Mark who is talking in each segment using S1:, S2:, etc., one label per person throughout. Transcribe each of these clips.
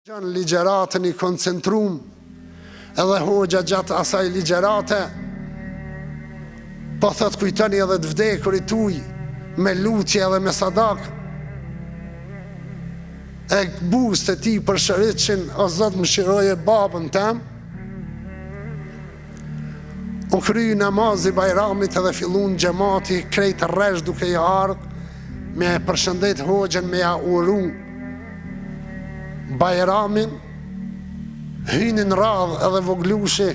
S1: Gjën ligjeratën I koncentrum edhe hoxha gjatë asaj ligjerate po thot kujtoni edhe të vdekurit tuj me lutje edhe me sadak e buzët e ti për shëriqin o Zot më shiroje babën tem u kry namazi Bajramit edhe fillun gjemati krejt rresh duke I ardh me përshëndet hoxhen me ja uru Bajramin hynin radh edhe voglushi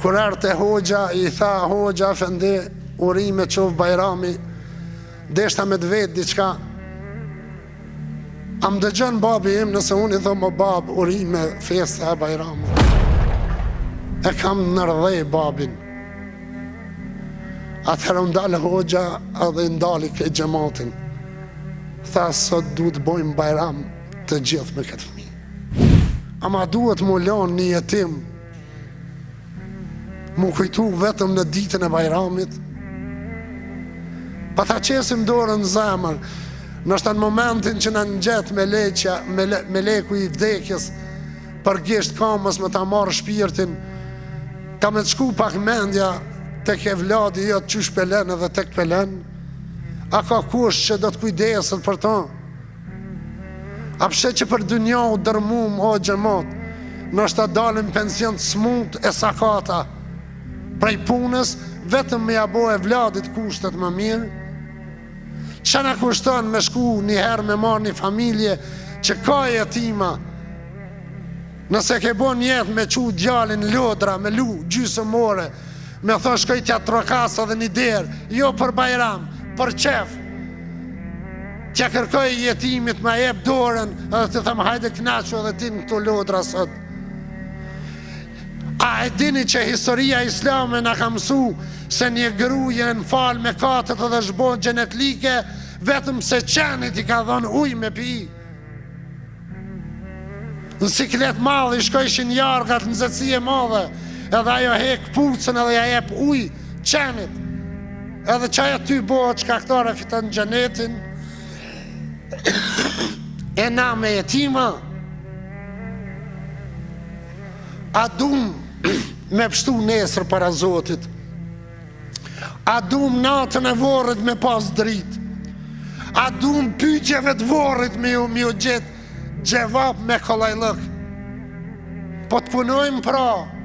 S1: kur erte hoxha I tha hoxha fende urime qov Bajrami deshta me të vetë diqka a më dëgjën babi im nëse unë I thomë bab urime festa e Bajrami e kam nërdhej babin atëherë ndalë hoxha edhe ndali ke gjematin tha sot du të bojmë Bajram të gjithë me këtë fëmijë ama duhet mu lanë një jetim mu kujtu vetëm në ditën e Bajramit pa ta qesim dorën zemër nështë në momentin që në ngjet me leqja me leku I vdekjes për gisht kamës me ta marë shpirtin ka me të shku pak mendja tek e vladi jo të qysh pelen edhe tek pelen a ka kush që do të kujdeset për ta a pse që për dynja u dërmum o gjemat nështë ta dalim pension të smut e sakata prej punës vetëm me jabo e vladit kushtet më mirë që në kushton me shku njëherë me marrë një familje që ka jetima nëse ke bo njetë me qu djalin lodra me lu gjysëm ore me thonë shkoj tja trokasa dhe një derë jo për Bajram, për qef tja kërkoj jetimit ma jep dorën edhe të thëmë hajde knaqo edhe ti në këto lodra sot a e dini që historia islame në ka mësu se një gruje në falë me katët edhe shbon gjenetlike vetëm se qenit I ka dhonë uj me pi në siklet madhe I shkojshin jargat në zëtësie madhe edhe ajo hek pucën edhe ja jep uj qenit edhe qaja ty bohë që ka këtore fiton gjenetin e na me jetima a dum me pështu nesër para Zotit a dum natën e vorrit me pas drit a dum pyetjeve të vorrit me u gjet gjevap me kollajlëk po të punojmë pra